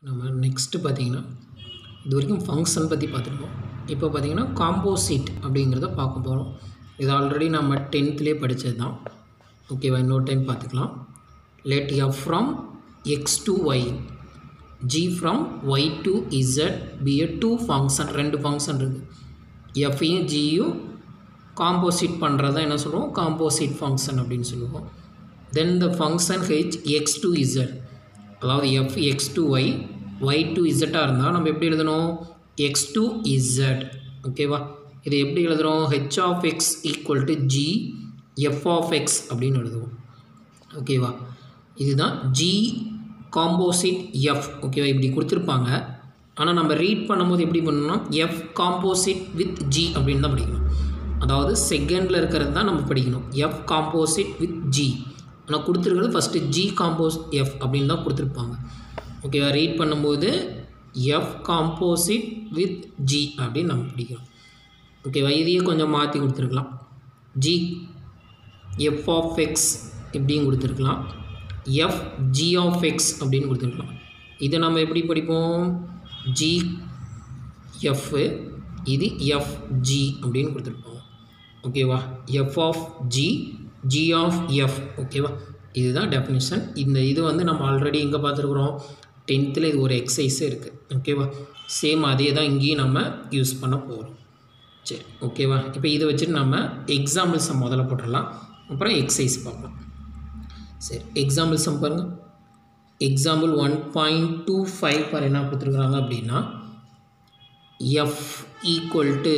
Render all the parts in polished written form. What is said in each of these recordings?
நம்ம நெக்ஸ்ட்டு பார்த்தீங்கன்னா இது வரைக்கும் ஃபங்க்ஷன் பற்றி பார்த்துருக்கோம். இப்போ பார்த்தீங்கன்னா காம்போசிட் அப்படிங்கிறத பார்க்க போகிறோம். இது ஆல்ரெடி நம்ம 10th படித்தது தான். ஓகேவா? இன்னொரு டைம் பார்த்துக்கலாம். Let F from X to Y, G from Y to Z be a two function. ரெண்டு ஃபங்க்ஷன் இருக்குது. எஃப்ஐயும் ஜியும் காம்போசிட் பண்ணுறதா என்ன சொல்லுவோம்? காம்போசிட் ஃபங்க்ஷன் அப்படின்னு சொல்லுவோம். Then the function H X to Z, அதாவது F X to Y, Y to இசட்டாக இருந்தால் நம்ம எப்படி எழுதணும்? X to Z. ஓகேவா? இது எப்படி எழுதுகிறோம்? H of X equal to G F of X அப்படின்னு எழுதுவோம். ஓகேவா? இதுதான் ஜி காம்போசிட் எஃப். ஓகேவா? இப்படி கொடுத்துருப்பாங்க. ஆனால் நம்ம ரீட் பண்ணும்போது எப்படி பண்ணணும்னா எஃப் காம்போசிட் வித் ஜி அப்படின்னு தான் படிக்கணும். அதாவது செகண்டில் இருக்கிறது தான் நம்ம படிக்கணும். F composite with G. ஆனால் கொடுத்துருக்கிறது ஃபஸ்ட்டு ஜி காம்போஸ் எஃப் அப்படின்னு தான் கொடுத்துருப்பாங்க. ஓகேவா? ரீட் பண்ணும்போது எஃப் காம்போசிட் வித் ஜி அப்படின்னு நம்ம படிக்கிறோம். ஓகேவா? இதையே கொஞ்சம் மாற்றி கொடுத்துருக்கலாம். ஜி எஃப் ஆஃப் எக்ஸ் இப்படியும் கொடுத்துருக்கலாம். எஃப் ஜி ஆஃப் எக்ஸ் அப்படின்னு கொடுத்துருக்கலாம். இதை நம்ம எப்படி படிப்போம்? ஜி எஃப், இது எஃப் ஜி அப்படின்னு கொடுத்துருப்போம். ஓகேவா? F of G, G of F. ஓகேவா? இதுதான் டெஃபினிஷன். இது வந்து நம்ம ஆல்ரெடி எங்கே பார்த்துருக்குறோம்? 10th இது ஒரு எக்ஸசைஸே இருக்குது. ஓகேவா? சேம் அதே தான் இங்கேயும் நம்ம யூஸ் பண்ண போகிறோம். சரி, ஓகேவா? இப்போ இதை வச்சுட்டு நம்ம எக்ஸாம்பிள்ஸை முதல்ல போட்டுடலாம், அப்புறம் எக்ஸசைஸ் பார்க்கலாம். சரி, எக்ஸாம்பிள்ஸை பாருங்கள். எக்ஸாம்பிள் 1.25 பாரு என்ன கொடுத்துருக்குறாங்க அப்படின்னா, எஃப் ஈக்குவல் டு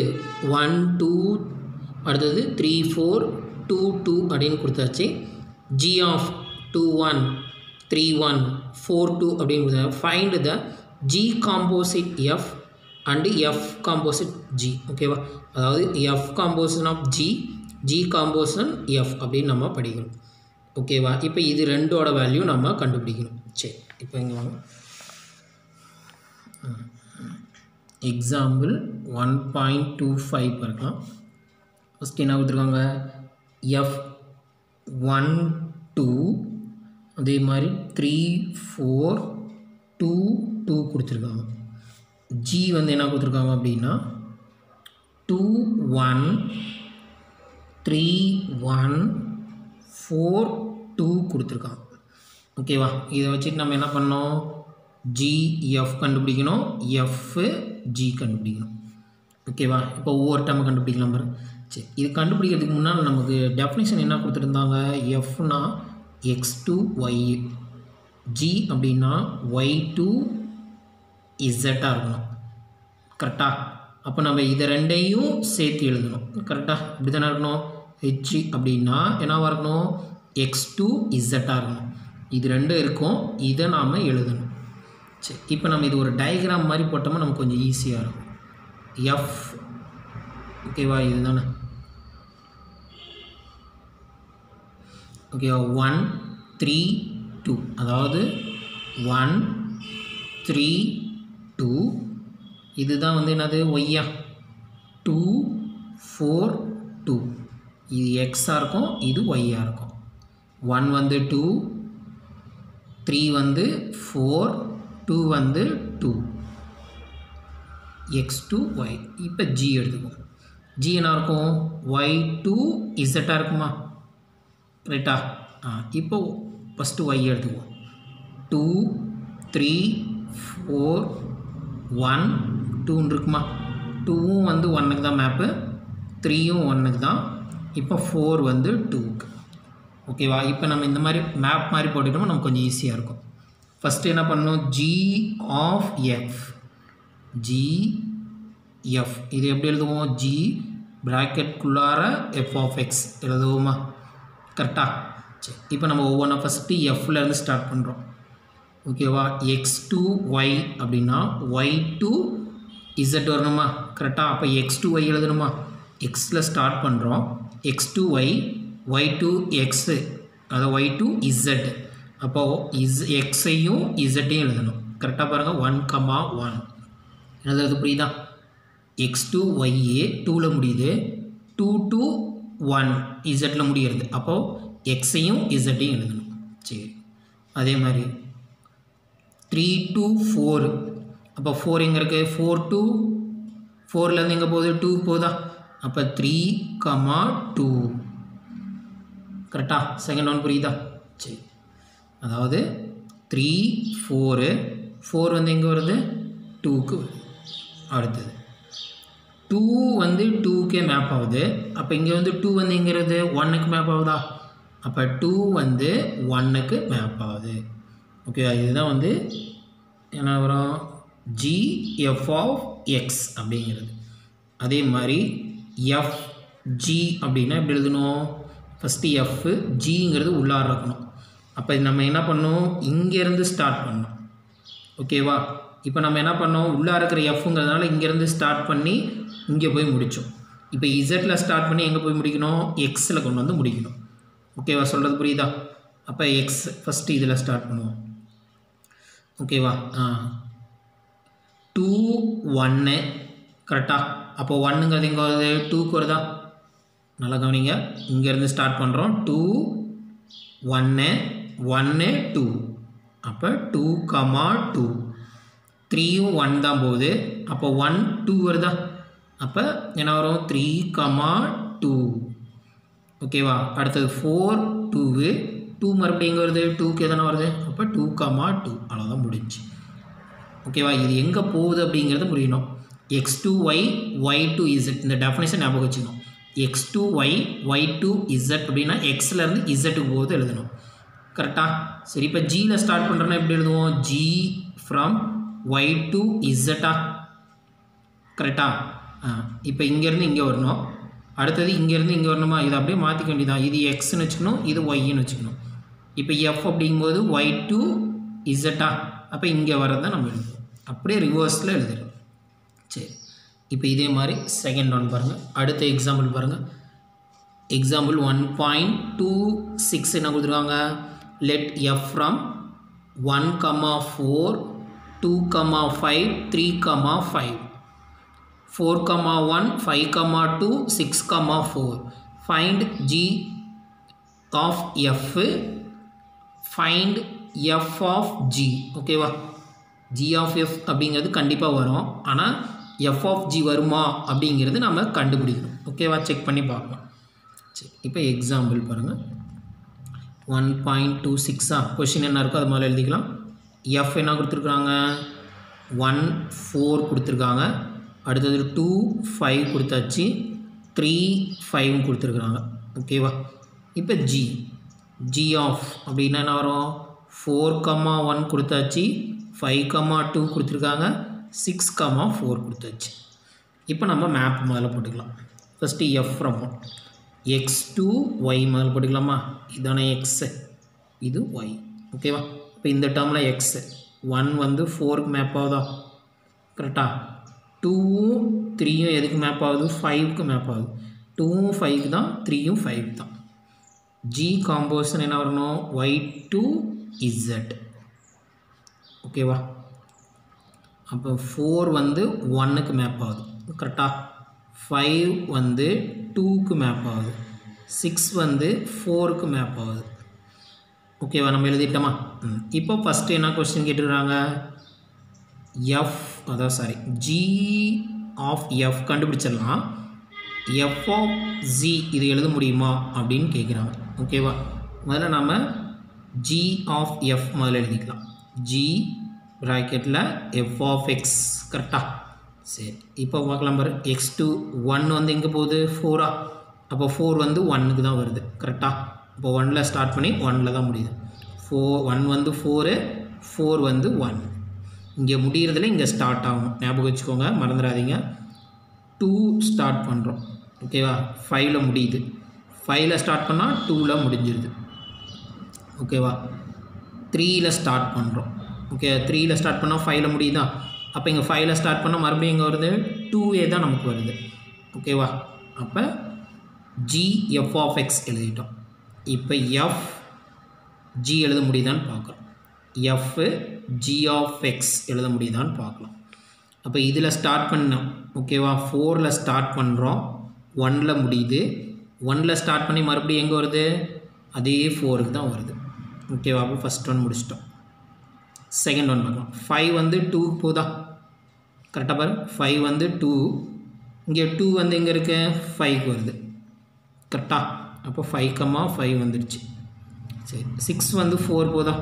1 2 அடுத்தது 3 4 2 2 அப்படின்னு கொடுத்தாச்சு. ஜி ஆஃப் 2 1 3 1 4 2 அப்படின்னு கொடுத்தாங்க. Find the G composite F and F composite G. ஓகேவா? அதாவது F composition of G, G composition F அப்படின்னு நம்ம படிக்கணும். ஓகேவா? இப்போ இது ரெண்டோட வேல்யூ நம்ம கண்டுபிடிக்கணும். சரி, இப்போ இங்கே வாங்க. எக்ஸாம்பிள் 1.25 பார்க்கலாம். ஃபஸ்ட் என்ன கொடுத்துருக்காங்க? எஃப் 1 2 அதே மாதிரி 3 4 2 2 கொடுத்துருக்காங்க. ஜி வந்து என்ன கொடுத்துருக்காங்க அப்படின்னா 2 1 3 1 4 2 கொடுத்துருக்காங்க. ஓகேவா? இதை வச்சுட்டு நம்ம என்ன பண்ணோம்? ஜி எஃப் கண்டுபிடிக்கணும், எஃப் ஜி கண்டுபிடிக்கணும். ஓகேவா? இப்போ ஒவ்வொரு டைம் கண்டுபிடிக்கலாம் பாருங்க. சரி, இது கண்டுபிடிக்கிறதுக்கு முன்னால் நமக்கு டெஃபினிஷன் என்ன கொடுத்துருந்தாங்க? எஃப்னா எக்ஸ் டு ஒய், ஜி அப்படின்னா ஒய் டு இசட்டாக இருக்கணும். கரெக்டாக? அப்போ நம்ம இதை ரெண்டையும் சேர்த்து எழுதணும். கரெக்டாக? இப்படி தானே இருக்கணும். ஹெச் அப்படின்னா என்னவாக இருக்கணும்? எக்ஸ் டு இசட்டாக இருக்கணும். இது ரெண்டும் இருக்கும், இதை நாம் எழுதணும். சரி, இப்போ நம்ம இது ஒரு டயக்ராம் மாதிரி போட்டோம்னா நமக்கு கொஞ்சம் ஈஸியாக இருக்கும். எஃப், ஓகேவா? இது தானே. ஓகேவா? 1 3 2, அதாவது 1 3 2. இதுதான் வந்து என்னது? ஒய்யா. 2 4 2. இது எக்ஸாக இருக்கும், இது ஒய்யாக இருக்கும். 1 வந்து 2, 3 வந்து 4, 2 வந்து 2. X to Y. இப்போ ஜி எடுத்துக்குவோம். ஜி என்ன இருக்கும்? ஒய் டு இசட்டாக இருக்குமா? ரைட்டா? இப்போ ஃபஸ்ட்டு ஒய் எடுத்துக்குவோம். 2 3 4 1 2 இருக்குமா? 2வும் வந்து 1க்கு தான் மேப்பு, 3யும் 1க்கு தான். இப்போ 4 வந்து 2க்கு. ஓகேவா? இப்போ நம்ம இந்த மாதிரி மேப் மாதிரி போட்டுட்டோம்னா நமக்கு கொஞ்சம் ஈஸியாக இருக்கும். ஃபஸ்ட்டு என்ன பண்ணணும்? G of F, G F. இது எப்படி எழுதுவோம்? ஜி ப்ராக்கெட்குள்ளார எஃப் ஆஃப் எக்ஸ் எழுதுவோமா? கரெக்டாக? சரி, இப்போ நம்ம ஒவ்வொன்றா ஃபஸ்ட்டு எஃப்லேருந்து ஸ்டார்ட் பண்ணுறோம். ஓகேவா? எக்ஸ் டு ஒய் அப்படின்னா ஒய் டு இசட் வரணுமா? கரெக்டாக? அப்போ எக்ஸ் டு ஒய் எழுதணுமா? எக்ஸில் ஸ்டார்ட் பண்ணுறோம். X to Y, Y to X, அதாவது ஒய் டு இசட். அப்போது எக்ஸையும் இசட்டையும் எழுதணும். கரெக்டாக பாருங்கள். 1 1 எழுதுறது புரியுதா? எக்ஸ் டு ஒய்ஏ 2ல் முடியுது, 2 to 1 இசட்டில் முடிகிறது. அப்போது எக்ஸையும் இசட்டையும் எழுதணும். சரி, அதே மாதிரி 3 to 4 அப்போ 4 எங்கே இருக்குது 4 to 4லேருந்து எங்கே போகுது 2 போகுதா அப்போ 3, 2 கரெக்டா செகண்ட் ஒன் புரியுதா சரி அதாவது 3, 4 வந்து எங்கே வருது 2க்கு அடுத்தது 2 வந்து 2க்கே மேப் ஆகுது அப்போ இங்கே வந்து 2 வந்து எங்கே இருக்குது 1க்கு மேப் ஆகுதா அப்போ 2 வந்து 1க்கு மேப் ஆகுது ஓகே இதுதான் வந்து என்ன வரும் GF of X அப்படிங்கிறது அதே மாதிரி FG அப்படின்னா எப்படி எழுதணும் ஃபஸ்ட்டு F Gங்கிறது உள்ளார இருக்கணும் அப்போ நம்ம என்ன பண்ணோம் இங்கேருந்து ஸ்டார்ட் பண்ணோம் ஓகேவா இப்போ நம்ம என்ன பண்ணோம் உள்ளார இருக்கிற Fங்கிறதுனால இங்கேருந்து ஸ்டார்ட் பண்ணி இங்கே போய் முடித்தோம் இப்போ இசட்டில் ஸ்டார்ட் பண்ணி எங்கே போய் முடிக்கணும் எக்ஸில் கொண்டு வந்து முடிக்கணும் ஓகேவா சொல்கிறது புரியுதா அப்போ எக்ஸ் ஃபஸ்ட்டு இதில் ஸ்டார்ட் பண்ணுவோம் ஓகேவா 2, 1 கரெக்டாக அப்போ 1ங்கிறது எங்கே வருது 2க்கு வருதா நல்லா கவனிங்க இங்கேருந்து ஸ்டார்ட் பண்ணுறோம் 2, 1, 2 அப்போ 2, 2 3யும் 1 தான் போகுது அப்போ 1, 2 வருதா அப்போ என்ன வரும் 3, 2 ஓகேவா அடுத்தது 4, 2 மறுபடியும் எங்கே வருது 2க்கு எதனா வருது அப்போ 2, 2 அவ்வளோதான் முடிஞ்சு ஓகேவா இது எங்கே போகுது அப்படிங்கிறது புரியணும் x to y, y to z இந்த டெஃபினேஷன் ஞாபகம் வச்சுக்கணும் x to y, y to z அப்படின்னா எக்ஸ்லேருந்து இசட்டுக்கு போகுது எழுதணும் கரெக்டாக சரி இப்போ ஜியில் ஸ்டார்ட் பண்ணுறோன்னா எப்படி எழுதுவோம் g from y to z கரெக்டாக இப்போ இங்கேருந்து இங்கே வரணும் அடுத்தது இங்கேருந்து இங்கே வரணுமா இதை அப்படியே மாற்றிக்க வேண்டியதான் இது எக்ஸ்ன்னு வச்சுக்கணும் இது ஒய்ன்னு வச்சுக்கணும் இப்போ எஃப் அப்படிங்கும்போது ஒய் டு இசட்டா அப்போ இங்கே வரதை நம்ம எழுதுவோம் அப்படியே ரிவர்ஸில் எழுதிடும் சரி இப்போ இதே மாதிரி செகண்ட் ஒன் பாருங்கள் அடுத்த எக்ஸாம்பிள் பாருங்கள் எக்ஸாம்பிள் 1.26 என்ன கொடுத்துருக்காங்க let F from 1, 4, 2, 5, 3, 5 4, 1, 5, 2, 6, 4 find G of F find F of G ஓகேவா G of F அப்படிங்கிறது கண்டிப்பாக வரும் ஆனால் F of G வருமா அப்படிங்கிறது நம்ம கண்டுபிடிக்கணும் ஓகேவா செக் பண்ணி பார்க்கலாம் சரி இப்போ எக்ஸாம்பிள் பாருங்கள் 1.26 கொஷின் என்ன இருக்கோ அது மாதிரி எழுதிக்கலாம் F என்ன கொடுத்துருக்குறாங்க 1, 4 கொடுத்துருக்காங்க அடுத்தது 2, 5 கொடுத்தாச்சு 3, 5 கொடுத்துருக்குறாங்க ஓகேவா இப்போ G ஆஃப் அப்படின்னா என்ன வரும் 4, 1 கொடுத்தாச்சு 5, 2 கொடுத்துருக்காங்க 6, 4 கொடுத்தாச்சு இப்போ நம்ம மேப் முதல்ல போட்டுக்கலாம் first F from x to y முதல்ல போட்டுக்கலாமா இதான எக்ஸு இது ஒய் ஓகேவா இப்போ இந்த டேர்மில் எக்ஸு 1 வந்து 4க்கு மேப் ஆகுதா கரெக்டாக 2ம் 3யும் எதுக்கு மேப் ஆகுது 5க்கு மேப் ஆகுது 2ம் 5க்கு தான் 3யும் 5 தான் G காம்போசிஷன் என்ன வரணும் y to z ஓகேவா அப்போ 4 வந்து 1க்கு மேப் ஆகுது கரெக்டாக 5 வந்து 2க்கு மேப் ஆகுது 6 வந்து 4க்கு மேப் ஆகுது ஓகேவா நம்ம எழுதிட்டோமா இப்போ ஃபஸ்ட்டு என்ன கொஸ்டின் கேட்டுருக்காங்க எஃப் அதான் சாரி ஜி ஆஃப் எஃப் கண்டுபிடிச்சிடலாம் எஃப் ஆஃப் ஜி இது எழுத முடியுமா அப்படின்னு கேட்குறாங்க ஓகேவா முதல்ல நம்ம ஜி ஆஃப் எஃப் முதல்ல எழுதிக்கலாம் ஜி ப்ராக்கெட்டில் எஃப் ஆஃப் எக்ஸ் கரெக்டாக சரி இப்போ பார்க்கலாம் பாரு எக்ஸ் டு 1 வந்து எங்கே போகுது 4 அப்போ 4 வந்து 1க்கு தான் வருது கரெக்டாக இப்போ 1ல் ஸ்டார்ட் பண்ணி 1ல் தான் முடியுது 1 வந்து 4 வந்து 1 இங்கே முடிகிறதுல இங்கே ஸ்டார்ட் ஆகும் ஞாபகம் வச்சுக்கோங்க மறந்துடாதீங்க 2 ஸ்டார்ட் பண்ணுறோம் ஓகேவா 5ல் முடியுது 5ல் ஸ்டார்ட் பண்ணால் 2ல் முடிஞ்சிருது ஓகேவா 3ல் ஸ்டார்ட் பண்ணுறோம் ஓகே 3ல் ஸ்டார்ட் பண்ணால் 5ல் முடியுதா அப்போ இங்கே 5ல் ஸ்டார்ட் பண்ணால் மறுபடியும் இங்கே வருது 2a தான் நமக்கு வருது ஓகேவா அப்போ ஜி எஃப் ஆஃப் எக்ஸ் எழுதிட்டோம் இப்போ எஃப் ஜி எழுத முடியுதான்னு பார்க்குறோம் எஃப் ஜி ஆஃப் எக்ஸ் எழுத முடியுதான்னு பார்க்கலாம் அப்போ இதில் ஸ்டார்ட் பண்ணோம் ஓகேவா 4ல் ஸ்டார்ட் பண்ணுறோம் 1ல் முடியுது 1ல் ஸ்டார்ட் பண்ணி மறுபடியும் எங்கே வருது அதே 4க்கு தான் வருது ஓகேவா அப்போ ஃபஸ்ட் ஒன் முடிச்சிட்டோம் செகண்ட் ஒன் பார்க்கலாம். 5 வந்து 2 போதா, கரெக்டாக பாரு. 5 வந்து 2, இங்கே 2 வந்து எங்கே இருக்கு, 5க்கு வருது, கரெக்டாக. அப்போ 5,5 வந்துடுச்சு. சரி, 6 வந்து 4 போதா,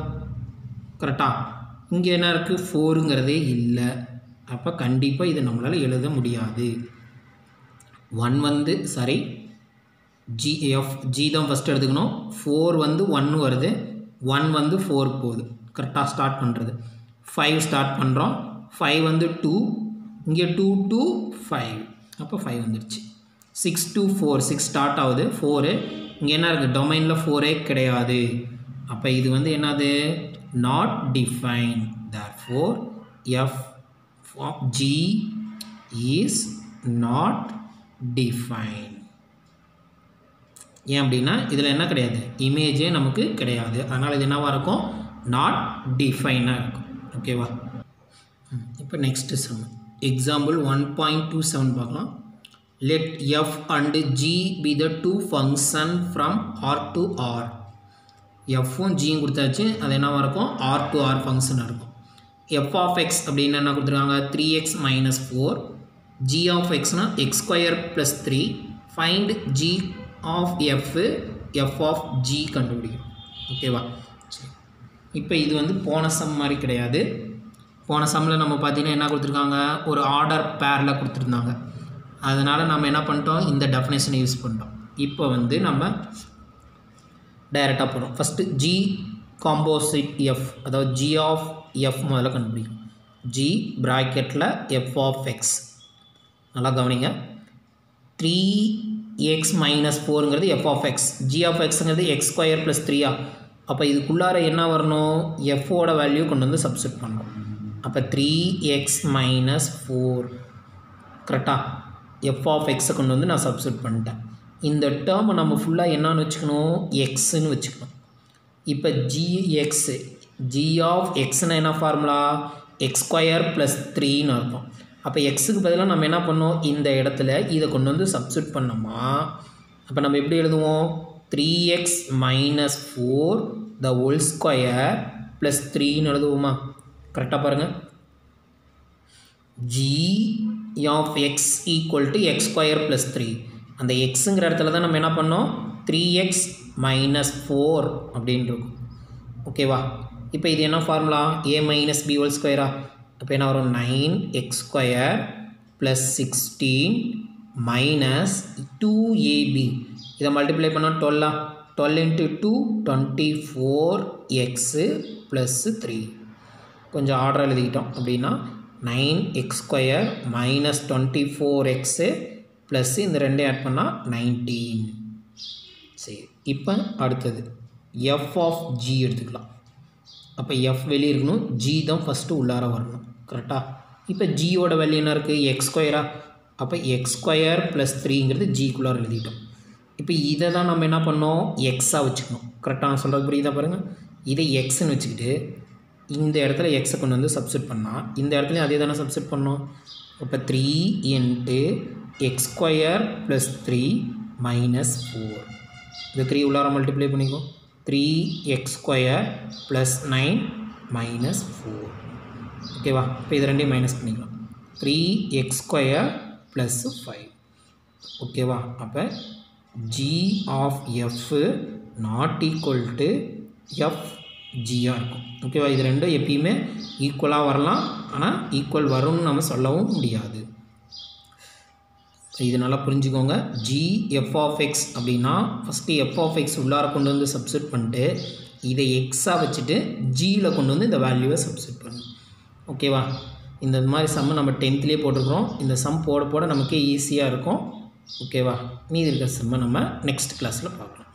கரெக்டாக. இங்கே என்ன இருக்குது, 4ங்கிறதே இல்லை. அப்போ கண்டிப்பாக இதை நம்மளால் எழுத முடியாது. 1 வந்து சாரி ஜி தான் ஃபஸ்ட்டு எடுத்துக்கணும். 4 வந்து 1 வருது, 1 வந்து 4 போகுது, கரெக்டாக ஸ்டார்ட் பண்ணுறது. 5 ஸ்டார்ட் பண்ணுறோம், 5 வந்து 2, இங்கே 2 2 5, அப்போ 5 வந்துடுச்சு. 6 2 4, 6 ஸ்டார்ட் ஆகுது, 4 இங்கே என்ன இருக்குது, டொமைனில் 4ஏ கிடையாது. அப்போ இது வந்து என்னது, not define. therefore f of g is not defined. ஏன் அப்படின்னா இதில் என்ன கிடையாது, இமேஜே நமக்கு கிடையாது. அதனால் இது என்னவாக இருக்கும், நாட் டிஃபைனாக இருக்கும். ஓகேவா. இப்போ நெக்ஸ்ட் சம் எக்ஸாம்பிள் 1.27 பார்க்கலாம். let f and g be the two function from r to r. fம் ஜியும் கொடுத்தாச்சு, அது என்னவாக இருக்கும், r to r ஃபங்க்ஷனாக இருக்கும். f of x அப்படின்னு என்ன கொடுத்துருக்காங்க, 3x minus 4, g of xனா x square plus 3, find g of f of g கண்டுபிடிக்கும். ஓகேவா. சரி, இப்போ இது வந்து போன சம் மாதிரி கிடையாது. போன சம்மில் நம்ம பார்த்தீங்கன்னா என்ன கொடுத்துருக்காங்க, ஒரு ஆர்டர் பேரில் கொடுத்துருந்தாங்க. அதனால் நம்ம என்ன பண்ணிட்டோம், இந்த டெஃபினேஷனை யூஸ் பண்ணிட்டோம். இப்போ வந்து நம்ம டைரெக்டாக போகிறோம். ஃபஸ்ட்டு ஜி காம்போசிட் எஃப், அதாவது ஜி ஆஃப் எஃப் முதல்ல கண்டுபிடிக்கும். ஜி ப்ராக்கெட்டில் எஃப் ஆஃப் எக்ஸ். நல்லா கவனிங்க. 3x மைனஸ் 4ங்கிறது F of X, G of எக்ஸுங்கிறது எக்ஸ் ஸ்கொயர் ப்ளஸ் 3ஆ. அப்போ இதுக்குள்ளார என்ன வரணும், எஃப்போட வேல்யூ கொண்டு வந்து சப்ஸ்டிட் பண்ணணும். அப்போ 3x மைனஸ் 4, கரெக்டாக எஃப் ஆஃப் எக்ஸை கொண்டு வந்து நான் சப்ஸ்டிட் பண்ணிட்டேன். இந்த டேர்மை நம்ம ஃபுல்லாக என்னான்னு வச்சுக்கணும், எக்ஸுன்னு வச்சுக்கணும். இப்போ ஜிஎக்ஸு, ஜி ஆஃப் எக்ஸ்னா என்ன ஃபார்முலா, எக்ஸ் ஸ்கொயர் ப்ளஸ் 3ன்னு இருக்கும். அப்போ எக்ஸுக்கு பதிலாக நம்ம என்ன பண்ணோம், இந்த இடத்துல இதை கொண்டு வந்து சப்ஸ்டிட் பண்ணோமா. அப்போ நம்ம எப்படி எழுதுவோம், 3x minus 4 the whole square plus 3ன்னு எழுதுவோமா. கரெக்டாக பாருங்கள். G of X equal to X square plus 3. அந்த எக்ஸுங்கிற இடத்துல தான் நம்ம என்ன பண்ணோம், 3x மைனஸ் 4 அப்படின்னு இருக்கும். ஓகேவா. இப்போ இது என்ன formula, a minus b whole ஸ்கொயரா. அப்போ என்ன வரும், 9x square plus 16 minus 2ab. இதை மல்டிப்ளை பண்ணால் 12, 12 இன்ட்டு 2 24x ப்ளஸ் 3. கொஞ்சம் ஆர்டர் எழுதிக்கிட்டோம் அப்படின்னா 9x square minus 24x plus இந்த ரெண்டே ஆட் பண்ணால் 19. சரி, இப்போ அடுத்தது எஃப் ஆஃப் ஜி எடுத்துக்கலாம். அப்போ எஃப் வெளியே இருக்கணும், ஜி தான் ஃபஸ்ட்டு உள்ளார வரணும், கரெக்டாக. இப்போ ஜியோட வேல்யூ என்ன இருக்குது, எக்ஸ் ஸ்கொயரா. அப்போ எக்ஸ் ஸ்கொயர் ப்ளஸ் 3ங்கிறது ஜிக்குள்ளார எழுதிட்டோம். இப்போ இதை தான் நம்ம என்ன பண்ணோம், எக்ஸாக வச்சுக்கணும், கரெக்டாக. நான் சொல்கிறது புரியுதா பாருங்கள். இதை எக்ஸ்ன்னு வச்சுக்கிட்டு இந்த இடத்துல எக்ஸை கொண்டு வந்து சப்ஸ்டிட் பண்ணால் இந்த இடத்துலையும் அதே தானே சப்ஸ்டிட் பண்ணோம். இப்போ 3 into X square plus 3 minus 4. இந்த 3 உள்ளார மல்டிப்ளை பண்ணிக்கோ. 3x square plus 9 minus 4. ஓகேவா. இப்போ இது ரெண்டையும் மைனஸ் பண்ணிக்கலாம். 3x square plus 5. ஓகேவா. அப்போ G of F not equal to F ஜியாக இருக்கும். ஓகேவா. இது ரெண்டும் எப்பயுமே ஈக்குவலாக வரலாம், ஆனால் ஈக்குவல் வரும்னு நம்ம சொல்லவும் முடியாது. இது நல்லா புரிஞ்சுக்கோங்க. ஜி எஃப் ஆஃப் எக்ஸ் அப்படின்னா ஃபஸ்ட்டு எஃப் ஆஃப் எக்ஸ் உள்ளார கொண்டு வந்து சப்ஸ்டிட் பண்ணிட்டு இதை எக்ஸாக வச்சுட்டு ஜியில் கொண்டு வந்து இந்த வேல்யூவை சப்ஸ்டிட் பண்ணணும். ஓகேவா. இந்த மாதிரி சம்மை நம்ம 10th போட்டிருக்கிறோம். இந்த சம் போட போட நமக்கே ஈஸியாக இருக்கும். ஓகேவா. மீதி இருக்கிற சம்மை நம்ம நெக்ஸ்ட் கிளாஸில் பார்க்கலாம்.